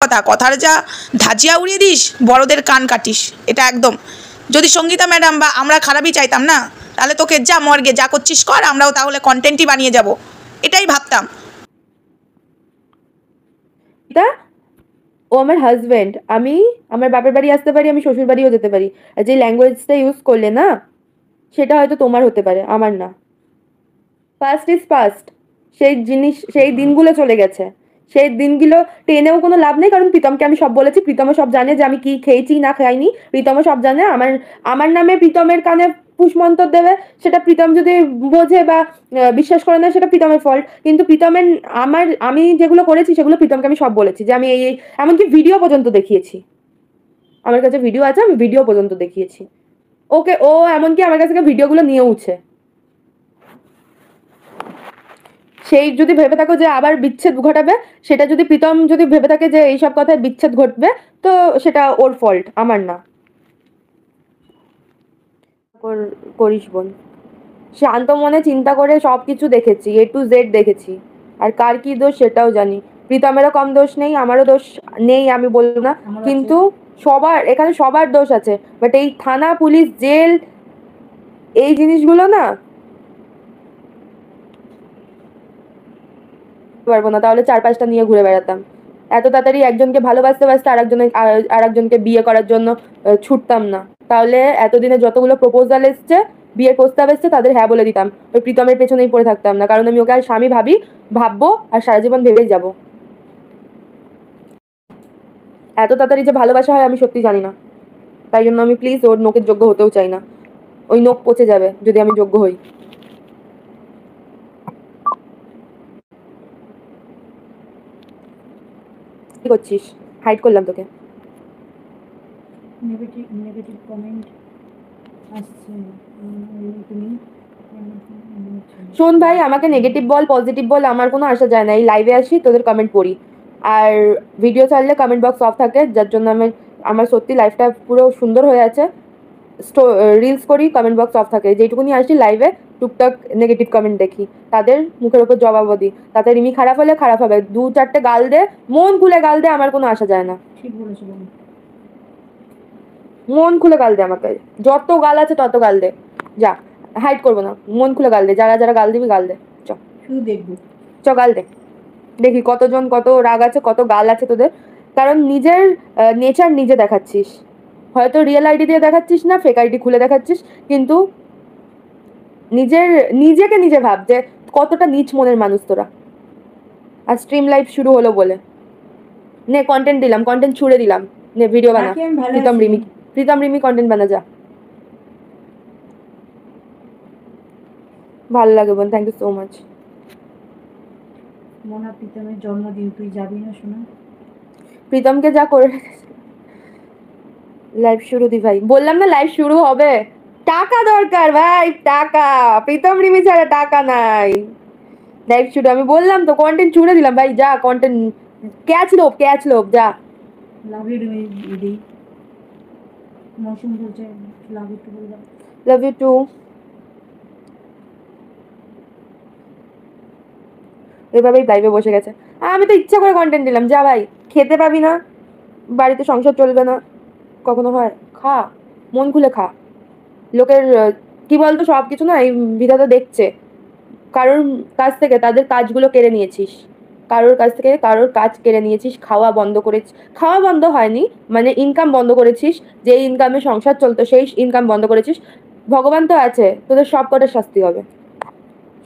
কথা, কথার যা ধাঁচিয়া উড়িয়ে দিস, বড়দের কান কাটিস, এটা একদম। যদি সঙ্গীতা ম্যাডাম বা আমরা খারাপই চাইতাম না, তাহলে তোকে যা মর্গে যা করছিস কর, আমরাও তাহলে কন্টেন্টই বানিয়ে যাব, এটাই ভাবতাম। এটা ও আমার হাজব্যান্ড, আমি আমার বাপের বাড়ি আসতে পারি, আমি শ্বশুর বাড়িও যেতে পারি, আর যে ল্যাঙ্গুয়েজটা ইউজ করলে না সেটা হয়তো তোমার হতে পারে, আমার না। পাস্ট ইজ পাস্ট, সেই জিনিস সেই দিনগুলো চলে গেছে, সেই দিনগুলো টেনেও কোনো লাভ নেই, কারণ প্রীতমকে আমি সব বলেছি, প্রীতমও সব জানে যে আমি কি খেয়েছি না খাইনি, প্রীতমও সব জানে। আমার আমার নামে প্রীতমের কানে পুষ্মন্তর দেবে, সেটা প্রীতম যদি বোঝে বা বিশ্বাস করে না, সেটা প্রীতমের ফল্ট। কিন্তু প্রীতমের আমি যেগুলো করেছি সেগুলো প্রীতমকে আমি সব বলেছি, যে আমি এই এমনকি ভিডিও পর্যন্ত দেখিয়েছি, আমার কাছে ভিডিও আছে, আমি ভিডিও পর্যন্ত দেখিয়েছি ওকে। ও এমনকি আমার কাছ থেকে ভিডিওগুলো নিয়েওছে। সেই যদি ভেবে থাকো যে আবার বিচ্ছেদ ঘটাবে, সেটা যদি প্রীতম যদি ভেবে থাকে যে এইসব কথায় বিচ্ছেদ ঘটবে, তো সেটা ওর ফল্ট, আমার না। করিস বোন, শান্ত মনে চিন্তা করে সবকিছু দেখেছি, A to Z দেখেছি, আর কার কি দোষ সেটাও জানি। প্রীতমেরও কম দোষ নেই, আমারও দোষ নেই আমি বলবো না, কিন্তু সবার এখানে সবার দোষ আছে। বাট এই থানা পুলিশ জেল এই জিনিসগুলো না পারবো না, তাহলে 4-5টা নিয়ে ঘুরে বেড়াতাম। এত তাড়াতাড়ি একজনকে ভালোবাসতে বাসতে আর একজনকে বিয়ে করার জন্য ছুটতাম না। তাহলে এতদিনে যতগুলো প্রপোজাল এসছে, বিয়ের প্রস্তাব এসছে, তাদের হ্যাঁ বলে দিতাম, ওই প্রীতমের পেছনেই পড়ে থাকতাম না, কারণ আমি ওকে আর স্বামী ভাববো আর সারা জীবন ভেবেই যাব। এত তাড়াতাড়ি যে ভালোবাসা হয় আমি সত্যি জানি না, তাই জন্য আমি প্লিজ ওর নোকের যোগ্য হতেও চাই না। ওই নোক পচে যাবে যদি আমি যোগ্য হই। কি করছিস? হাইড করলাম তোকে। নেগেটিভ কমেন্ট আসছে, তুমি শোন ভাই, আমাকে নেগেটিভ বল পজিটিভ বল, আমার কোনো আসা যায় না, এই লাইভে আসি তোদের কমেন্ট পড়ি, আর ভিডিও ছাড়লে কমেন্ট বক্স অফ থাকে, যার জন্য আমার সত্যি লাইফটা পুরো সুন্দর হয়ে আছে। রিলস করি, কমেন্ট বক্স অফ থাকে, যেটুকুনি আসি লাইভে টুকটাক নেগেটিভ কমেন্ট দেখি, তাদের মুখের ওপর জবাবও দিই, তাতে রিমি খারাপ হলে খারাপ হবে, 2-4টে গাল দে, মন খুলে গাল দে, আমার কোনো আসা যায় না। ঠিক বলেছো, মন খুলে গাল দে আমাকে, যত গাল আছে তত গাল দে, যা, হাইড করবো না, মন খুলে গাল দে, যারা যারা গাল দিবি গাল দে, চ শুধু দেখবো, গাল দে, দেখি কতজন কত রাগ আছে, কত গাল আছে তোদের, কারণ নিজের নেচার নিজে দেখাচ্ছিস, হয়তো রিয়েল আইডি দিয়ে দেখাচ্ছিস না, ফেক আইডি খুলে দেখাচ্ছিস, কিন্তু নিজেকে নিজে ভাব যে কতটা নিচ মনের মানুষ তোরা। আর স্ট্রিম লাইভ শুরু হলো বলে নে কন্টেন্ট দিলাম, কন্টেন্ট ছুড়ে দিলাম, নে ভিডিও বানা, প্রীতম রিমি কন্টেন্ট বানা, যা। ভালো লাগে বোন, thank you so much. Mona প্রীতমের জন্মদিন, তুই যাবি না শোনা? প্রীতমকে যা করে লাইভ শুরু দি ভাই, বললাম না লাইভ শুরু হবে, টাকা দরকার ভাই, টাকা, প্রীতম রিমি ছাড়া টাকা নাই। লাইভ শুরু, আমি বললাম তো কন্টেন্ট ছুড়ে দিলাম ভাই, যা কন্টেন্ট, ক্যাচ লোভ, যা। লাভ ইউ দিদি, মৌসুম বলছে লাভ ইউ টু বললাম, লাভ ইউ টু। এভাবেই লাইভে বসে গেছে, আমি তো ইচ্ছা করে কন্টেন্ট দিলাম, যা ভাই, খেতে পাবি না, বাড়িতে সংসার চলবে না, কখনো হয়, খা, মন খুলে খা। লোকের কি বলতো, সব কিছু না এই বিধাতা দেখছে, কারোর কাছ থেকে তাদের কাজগুলো কেড়ে নিয়েছিস, কারোর কাছ থেকে কারোর কাজ কেড়ে নিয়েছিস, খাওয়া বন্ধ করেছিস, খাওয়া বন্ধ হয়নি, মানে ইনকাম বন্ধ করেছিস, যে ইনকামে সংসার চলতো সেই ইনকাম বন্ধ করেছিস। ভগবান তো আছে, তোদের সব কটার শাস্তি হবে,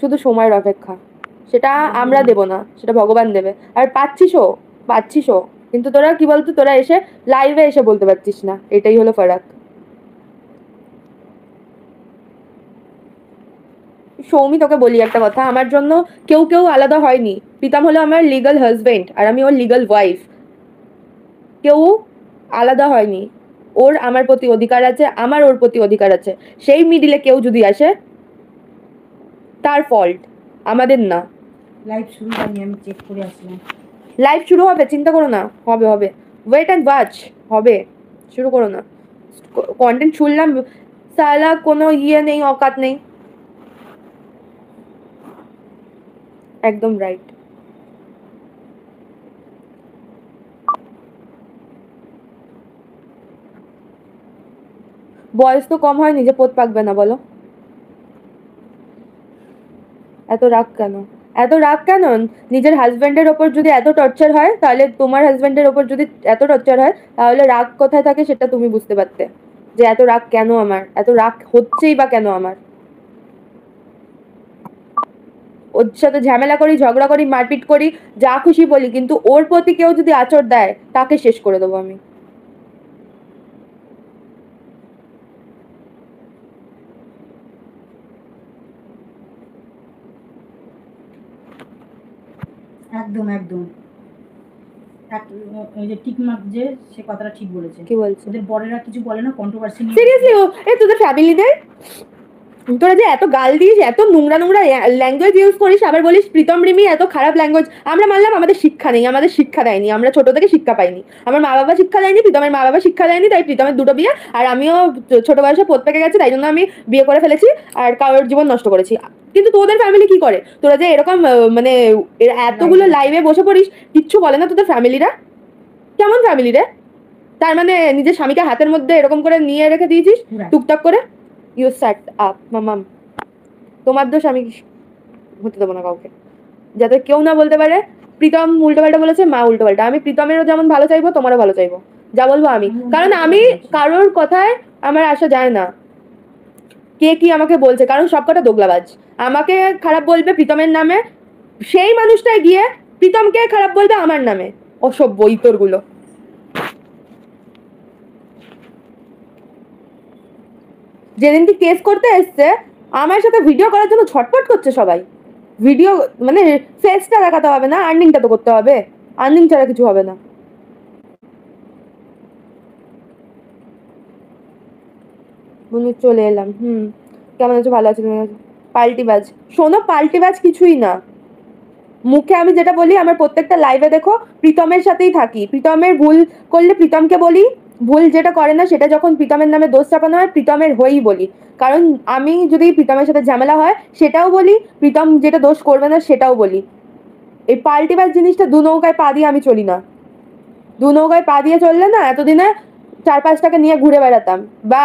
শুধু সময়ের অপেক্ষা, সেটা আমরা দেব না, সেটা ভগবান দেবে। আর পাচ্ছিসও, কিন্তু তোরা কি বলতো, তোরা এসে লাইভে এসে বলতে পারছিস না, এটাই হলো ফারাক। সৌমি, তোকে বলি একটা কথা, আমার জন্য কেউ আলাদা হয়নি, প্রীতম হলো আমার লিগাল হাজবেন্ড আর আমি ওর লিগাল ওয়াইফ, কেউ আলাদা হয়নি, ওর আমার প্রতি অধিকার আছে, আমার ওর প্রতি অধিকার আছে, সেই মিডিলে কেউ যদি আসে তার ফল্ট, আমাদের না। লাইভ শুরু হয়নি, আমি চেক করে আসলাম। লাইভ শুরু হবে, চিন্তা করো না, হবে, ওয়েট অ্যান্ড ওয়াচ, হবে, শুরু করো না, কন্টেন্ট ছুড়লাম, সালা কোনো ইয়ে নেই, অকাত নেই, একদম রাইট। বয়স তো কম হয়নি যে পোত পাকবে না, বলো? এত রাগ কেন? এত রাগ কেন? নিজের হাজব্যান্ডের ওপর যদি এত টর্চার হয়, তাহলে তোমার হাজব্যান্ডের ওপর যদি এত টর্চার হয়, তাহলে রাগ কোথায় থাকে সেটা তুমি বুঝতে পারতে, যে এত রাগ কেন আমার, এত রাগ হচ্ছেই বা কেন আমার। ওর সাথে ঝামেলা করি, ঝগড়া করি, মারপিট করি, যা খুশি বলি, কিন্তু ওর প্রতি কেউ যদি আঁচড় দেয়, তাকে শেষ করে দেবো আমি। একদম একদম ওই যে টিকমার্ক যে সে কথাটা ঠিক বলেছে। কি বলছে? ওদের বড়েরা কিছু বলে না, কন্ট্রোভার্সি নিয়ে। সিরিয়াসলি তোদের ফ্যামিলিদের তোরা যে এত গাল দিস, এত নোংরা নোংরা ল্যাঙ্গুয়েজ ইউজ করিস, আবার বলিস প্রীতম রিমি এত খারাপ ল্যাঙ্গুয়েজ। আমরা মানলাম আমাদের শিক্ষা নেই, আমাদের শিক্ষা দেয়নি, আমরা ছোট থেকে শিক্ষা পাইনি, আমার মা বাবা শিক্ষা দেয়নি, প্রীতমের মা বাবা শিক্ষা দেয়নি, তাই প্রীতমের দুটো বিয়ে, আর আমিও ছোট বয়সে পোত পেকে গেছে, তাই জন্য আমি বিয়ে করে ফেলেছি আর কারোর জীবন নষ্ট করেছি। কিন্তু তোদের ফ্যামিলি কি করে? তোরা যে এরকম মানে এতগুলো লাইভে বসে পড়িস, কিচ্ছু বলে না তোদের ফ্যামিলিরা? কেমন ফ্যামিলি রে? তার মানে নিজের স্বামীকে হাতের মধ্যে এরকম করে নিয়ে রেখে দিয়েছিস টুকটাক করে। ইউ সেট আপ মামাম, তোমার দোষ আমি হতে দেবো না কাউকে, যাতে কেউ না বলতে পারে প্রীতম উল্টোপাল্টা বলেছে, মা উল্টোপাল্টা। আমি প্রীতমেরও যেমন ভালো চাইবো, তোমারও ভালো চাইবো, যা বলবো আমি, কারণ আমি কারোর কথায় আমার আসা যায় না কে কি আমাকে বলছে, কারণ সবকটা দোগলাবাজ। আমাকে খারাপ বলবে প্রীতমের নামে, সেই মানুষটাই গিয়ে প্রীতমকে খারাপ বলবে আমার নামে। অসভ্য ইতরগুলো। যেদিন কি কেস করতে এসছে, আমার সাথে ভিডিও করার জন্য ছটপট করছে সবাই। ভিডিও মানে ফেসটা দেখাতে হবে না, আর্নিংটা তো করতে হবে, আর্নিং ছাড়া কিছু হবে না। বন্ধু চলে এলাম। কেমন আছো? ভালো আছো? পাল্টিবাজ। শোনো, পাল্টিবাজ কিছুই না। মুখে আমি যেটা বলি, আমার প্রত্যেকটা লাইভে দেখো প্রীতমের সাথেই থাকি, প্রীতমের ভুল করলে প্রীতমকে বলি, ভুল যেটা করে না সেটা যখন প্রীতমের নামে দোষ চাপানো হয়, প্রীতমের হয়েই বলি। কারণ আমি যদি প্রীতমের সাথে ঝামেলা হয় সেটাও বলি, প্রীতম যেটা দোষ করবে না সেটাও বলি। এই পাল্টিবাজ জিনিসটা দু নৌকায় পা দিয়ে আমি চলি না। দু নৌকায় পা দিয়ে চললে না, এতদিনে 4-5টাকে নিয়ে ঘুরে বেড়াতাম, বা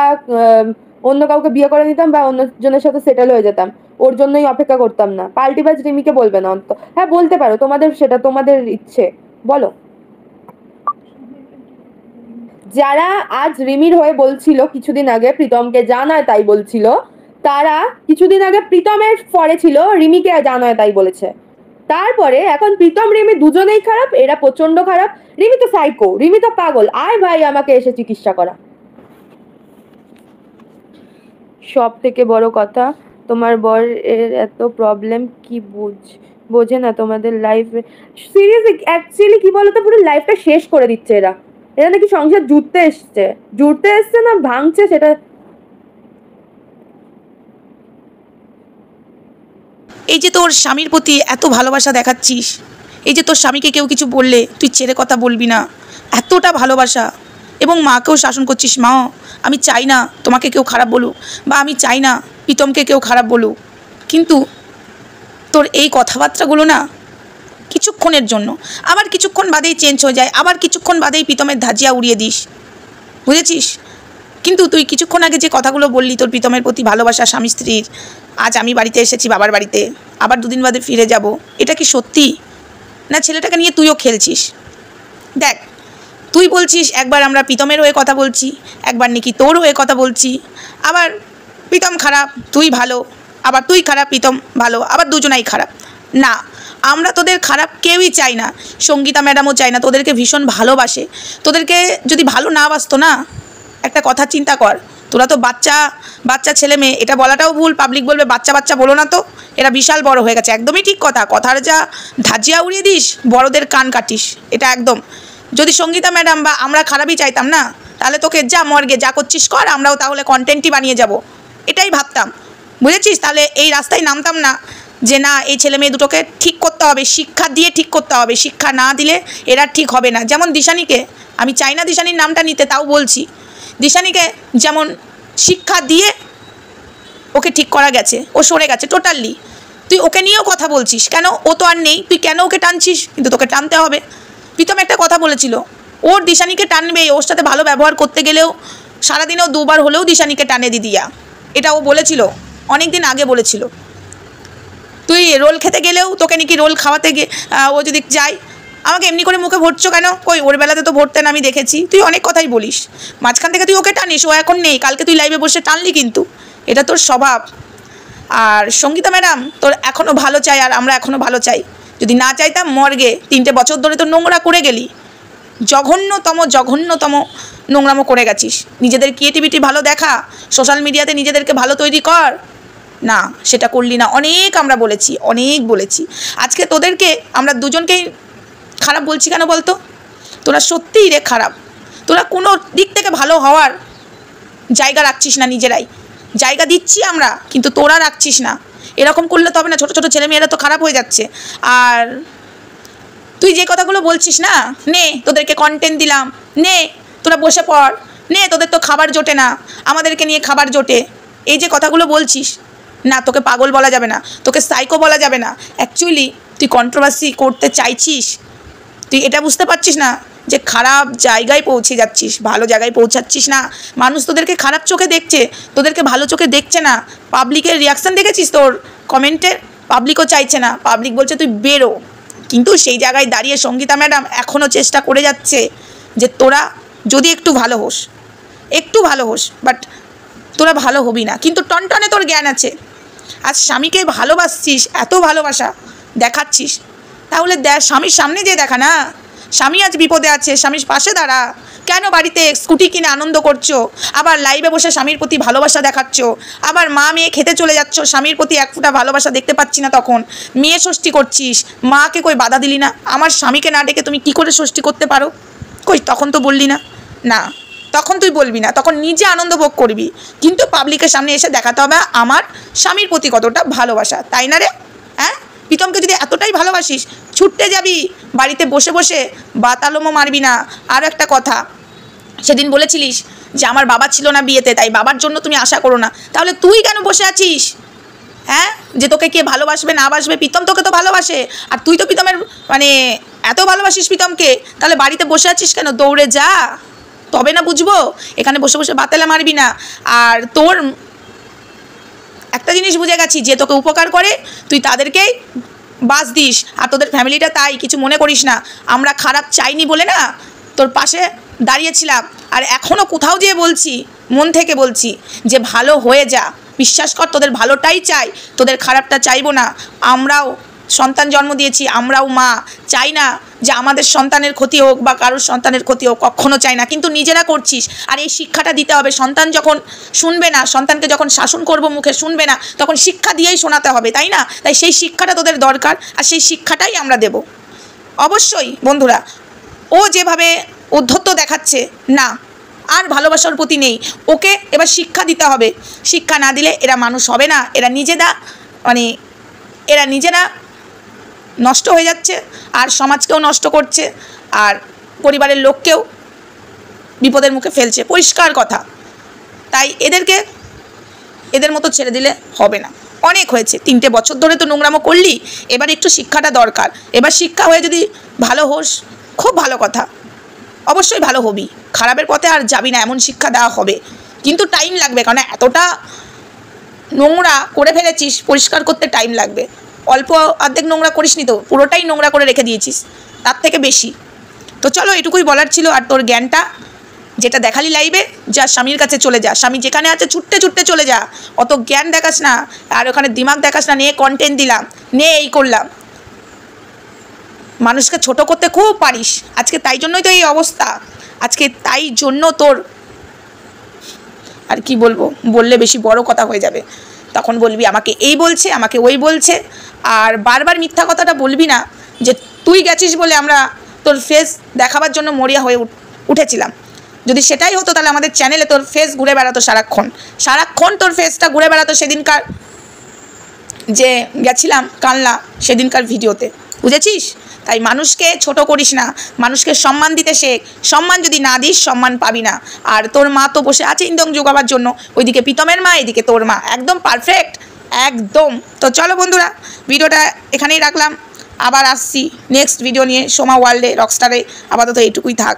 অন্য কাউকে বিয়ে করে নিতাম, বা অন্য জনের সাথে সেটেল হয়ে যেতাম, ওর জন্যই অপেক্ষা করতাম না। পাল্টিবাজ রিমিকে বলবে না অন্ত। হ্যাঁ বলতে পারো, তোমাদের সেটা তোমাদের ইচ্ছে, বলো। যারা আজ রিমির হয়ে বলছিল কিছুদিন আগে প্রীতমকে যা নয় তাই বলছিল, তারা কিছুদিন আগে প্রীতমের পরে ছিল রিমিকে যা নয় তাই বলেছে। তারপরে এখন প্রীতম রিমি দুজনেই খারাপ, এরা প্রচন্ড খারাপ। রিমি তো সাইকো, রিমি তো পাগল। আয় ভাই আমাকে এসে চিকিৎসা করা। সব থেকে বড় কথা, তোমার বর এর এত প্রবলেম কি বোঝে না তোমাদের লাইফে। সিরিয়াসলি অ্যাকচুয়ালি কি বলতো, পুরো লাইফটা শেষ করে দিচ্ছে এরা। এরা নাকি সংসার জুড়তে এসছে না ভাঙছে সেটা। এই যে তোর স্বামীর প্রতি এত ভালোবাসা দেখাচ্ছিস, এই যে তোর স্বামীকে কেউ কিছু বললে তুই ছেড়ে কথা বলবি না, এতটা ভালোবাসা, এবং মাকেও শাসন করছিস, মা আমি চাই না তোমাকে কেউ খারাপ বলুক, বা আমি চাই না প্রীতমকে কেউ খারাপ বলুক, কিন্তু তোর এই কথাবার্তাগুলো না কিছুক্ষণের জন্য, আবার কিছুক্ষণ বাদেই চেঞ্জ হয়ে যায়, আবার কিছুক্ষণ বাদেই প্রীতমের ধাজিয়া উড়িয়ে দিস, বুঝেছিস? কিন্তু তুই কিছুক্ষণ আগে যে কথাগুলো বললি তোর প্রীতমের প্রতি ভালোবাসা স্বামী স্ত্রীর, আজ আমি বাড়িতে এসেছি বাবার বাড়িতে, আবার 2 দিন বাদে ফিরে যাব, এটা কি সত্যি? না ছেলেটাকে নিয়ে তুইও খেলছিস? দেখ, তুই বলছিস একবার আমরা প্রীতমের হয়ে কথা বলছি, একবার নাকি তোর হয়ে কথা বলছি, আবার প্রীতম খারাপ তুই ভালো, আবার তুই খারাপ প্রীতম ভালো, আবার দুজনাই খারাপ। না, আমরা তোদের খারাপ কেউই চাই না, সঙ্গীতা ম্যাডামও চাই না, তোদেরকে ভীষণ ভালোবাসে। তোদেরকে যদি ভালো না বাসতো না, একটা কথা চিন্তা কর, তোরা তো বাচ্চা ছেলে মেয়ে, এটা বলাটাও ভুল, পাবলিক বলবে বাচ্চা বলো না তো, এরা বিশাল বড় হয়ে গেছে। একদমই ঠিক কথা, কথার যা ধাজিয়া উড়িয়ে দিস, বড়দের কান কাটিস, এটা একদম। যদি সঙ্গীতা ম্যাডাম বা আমরা খারাপই চাইতাম না, তাহলে তোকে যা মর্গে যা করছিস কর, আমরাও তাহলে কন্টেন্টই বানিয়ে যাব, এটাই ভাবতাম, বুঝেছিস? তাহলে এই রাস্তায় নামতাম না যে না এই ছেলে মেয়ে দুটোকে ঠিক করতে হবে, শিক্ষা দিয়ে ঠিক করতে হবে, শিক্ষা না দিলে এরা ঠিক হবে না। যেমন দিশানিকে, আমি চাই না দিশানির নামটা নিতে, তাও বলছি, দিশানিকে যেমন শিক্ষা দিয়ে ওকে ঠিক করা গেছে, ও সরে গেছে টোটালি, তুই ওকে নিয়েও কথা বলছিস কেন? ও তো আর নেই, তুই কেন ওকে টানছিস? কিন্তু তোকে টানতে হবে। প্রীতম একটা কথা বলেছিল, ওর দিশানিকে টানবে, ওর সাথে ভালো ব্যবহার করতে গেলেও সারাদিনেও 2 বার হলেও দিশানিকে টানে দিদিয়া, এটা ও বলেছিল, অনেক দিন আগে বলেছিল। তুই রোল খেতে গেলেও তোকে নাকি রোল খাওয়াতে গিয়ে ও যদি যায়, আমাকে এমনি করে মুখে ভরছো কেন? কই ওর বেলাতে তো ভরতে না, আমি দেখেছি। তুই অনেক কথাই বলিস, মাঝখান থেকে তুই ওকে টানিস, ও এখন নেই, কালকে তুই লাইভে বসে টানলি, কিন্তু এটা তোর স্বভাব। আর সঙ্গীতা ম্যাডাম তোর এখনও ভালো চাই, আর আমরা এখনও ভালো চাই। যদি না চাইতাম মর্গে 3টে বছর ধরে তো নোংরা করে গেলি, জঘন্যতম নোংরামো করে গেছিস। নিজেদের ক্রিয়েটিভিটি ভালো দেখা, সোশ্যাল মিডিয়াতে নিজেদেরকে ভালো তৈরি কর, না সেটা করলি না। অনেক আমরা বলেছি, অনেক বলেছি। আজকে তোদেরকে আমরা দুজনকেই খারাপ বলছি কেন বলতো? তোরা সত্যিই রে খারাপ, তোরা কোনো দিক থেকে ভালো হওয়ার জায়গা রাখছিস না, নিজেরাই জায়গা দিচ্ছি আমরা, কিন্তু তোরা রাখছিস না। এরকম করলে তো হবে না, ছোটো ছোটো ছেলেমেয়েরা তো খারাপ হয়ে যাচ্ছে। আর তুই যে কথাগুলো বলছিস না, নে তোদেরকে কন্টেন্ট দিলাম, নে তোরা বসে পড়, নে তোদের তো খাবার জোটে না, আমাদেরকে নিয়ে খাবার জোটে, এই যে কথাগুলো বলছিস না, তোকে পাগল বলা যাবে না, তোকে সাইকো বলা যাবে না। অ্যাকচুয়ালি তুই কন্ট্রোভার্সি করতে চাইছিস, তুই এটা বুঝতে পারছিস না যে খারাপ জায়গায় পৌঁছে যাচ্ছিস, ভালো জায়গায় পৌঁছাচ্ছিস না। মানুষ তোদেরকে খারাপ চোখে দেখছে, তোদেরকে ভালো চোখে দেখছে না। পাবলিকের রিয়াকশান দেখেছিস তোর কমেন্টের? পাবলিকও চাইছে না, পাবলিক বলছে তুই বেরো। কিন্তু সেই জায়গায় দাঁড়িয়ে সঙ্গীতা ম্যাডাম এখনও চেষ্টা করে যাচ্ছে যে তোরা যদি একটু ভালো হোস, বাট তোরা ভালো হবি না। কিন্তু টনটনে তোর জ্ঞান আছে, আজ স্বামীকে ভালোবাসছিস, এত ভালোবাসা দেখাচ্ছিস, তাহলে স্বামীর সামনে যে দেখা না, স্বামী আজ বিপদে আছে, স্বামীর পাশে দাঁড়া। কেন বাড়িতে স্কুটি কিনে আনন্দ করছো, আবার লাইভে বসে স্বামীর প্রতি ভালোবাসা দেখাচ্ছ, আবার মা মেয়ে খেতে চলে যাচ্ছ, স্বামীর প্রতি এক ফোঁটা ভালোবাসা দেখতে পাচ্ছি না। তখন মেয়ে ষষ্ঠী করছিস, মাকে কই বাধা দিলি না? আমার স্বামীকে না ডেকে তুমি কি করে ষষ্ঠী করতে পারো? কই তখন তো বললি না, না তখন তুই বলবি না, তখন নিজে আনন্দ ভোগ করবি। কিন্তু পাবলিকের সামনে এসে দেখাতে হবে আমার স্বামীর প্রতি কতটা ভালোবাসা, তাই না রে? হ্যাঁ, প্রীতমকে যদি এতটাই ভালোবাসিস, ছুটতে যাবি বাড়িতে বসে বসে, বাতালমো মারবি না। আর একটা কথা, সেদিন বলেছিলিস যে আমার বাবা ছিল না বিয়েতে, তাই বাবার জন্য তুমি আশা করো না। তাহলে তুই কেন বসে আছিস? হ্যাঁ, যে তোকে কে ভালোবাসবে না বাসবে? প্রীতম তোকে তো ভালোবাসে, আর তুই তো প্রীতমের মানে এত ভালোবাসিস প্রীতমকে, তাহলে বাড়িতে বসে আছিস কেন? দৌড়ে যা, তবে না বুঝবো। এখানে বসে বসে বাতালা মারবি না। আর তোর একটা জিনিস বুঝে গেছি, যে তোকে উপকার করে তুই তাদেরকেই বাস দিস, আর তোদের ফ্যামিলিটা তাই, কিছু মনে করিস না। আমরা খারাপ চাইনি বলে না তোর পাশে দাঁড়িয়েছিলাম, আর এখনও কোথাও যেয়ে বলছি, মন থেকে বলছি যে ভালো হয়ে যা, বিশ্বাস কর, তোদের ভালোটাই চাই, তোদের খারাপটা চাইবো না। আমরাও সন্তান জন্ম দিয়েছি, আমরাও মা, চাই না যে আমাদের সন্তানের ক্ষতি হোক বা কারোর সন্তানের ক্ষতি হোক, কখনো চাই না। কিন্তু নিজেরা করছিস, আর এই শিক্ষাটা দিতে হবে। সন্তান যখন শুনবে না, সন্তানকে যখন শাসন করবো মুখে শুনবে না, তখন শিক্ষা দিয়েই শোনাতে হবে, তাই না? তাই সেই শিক্ষাটা তোদের দরকার, আর সেই শিক্ষাটাই আমরা দেব। অবশ্যই বন্ধুরা, ও যেভাবে উদ্ধত্ত দেখাচ্ছে না, আর ভালোবাসার প্রতি নেই, ওকে এবার শিক্ষা দিতে হবে। শিক্ষা না দিলে এরা মানুষ হবে না, এরা নিজেরা নষ্ট হয়ে যাচ্ছে, আর সমাজকেও নষ্ট করছে, আর পরিবারের লোককেও বিপদের মুখে ফেলছে, পরিষ্কার কথা। তাই এদের মতো ছেড়ে দিলে হবে না। অনেক হয়েছে, 3টে বছর ধরে তো নোংরামো করলি, এবার একটু শিক্ষাটা দরকার। এবার শিক্ষা হয়ে যদি ভালো হোস, খুব ভালো কথা, অবশ্যই ভালো হবি, খারাপের পথে আর যাবি না, এমন শিক্ষা দেওয়া হবে। কিন্তু টাইম লাগবে, কারণ এতটা নোংরা করে ফেলেছিস, পরিষ্কার করতে টাইম লাগবে। অল্প অর্ধেক নোংরা করিসনি তো, পুরোটাই নোংরা করে রেখে দিয়েছিস, তার থেকে বেশি। তো চলো, এটুকুই বলার ছিল। আর তোর জ্ঞানটা যেটা দেখালি লাইভে, যা স্বামীর কাছে চলে যা, স্বামী যেখানে আছে ছুটতে ছুটতে চলে যা, অত জ্ঞান দেখাস না, আর ওখানে দিমাগ দেখাস না, নিয়ে কন্টেন্ট দিলাম, নিয়ে এই করলাম। মানুষকে ছোট করতে খুব পারিস, আজকে তাই জন্যই তো এই অবস্থা, আজকে তাই জন্য তোর, আর কি বলবো, বললে বেশি বড় কথা হয়ে যাবে, তখন বলবি আমাকে এই বলছে, আমাকে ওই বলছে। আর বারবার মিথ্যা কথাটা বলবি না যে তুই গেছিস বলে আমরা তোর ফেস দেখাবার জন্য মরিয়া হয়ে উঠেছিলাম। যদি সেটাই হতো, তাহলে আমাদের চ্যানেলে তোর ফেস ঘুরে বেড়াতো সারাক্ষণ তোর ফেসটা ঘুরে বেড়াতো সেদিনকার যে গেছিলাম কালনা, সেদিনকার ভিডিওতে, বুঝেছিস? তাই মানুষকে ছোট করিস না, মানুষকে সম্মান দিতে শেখ। সম্মান যদি না দিস, সম্মান পাবি না। আর তোর মা তো বসে আছে ইন্দং যোগাবার জন্য, ওইদিকে প্রীতমের মা, এদিকে তোর মা, একদম পারফেক্ট, একদম। তো চলো বন্ধুরা, ভিডিওটা এখানেই রাখলাম, আবার আসছি নেক্সট ভিডিও নিয়ে, সোমা ওয়ার্ল্ডে, রকস্টারে। আপাতত এইটুকুই থাক।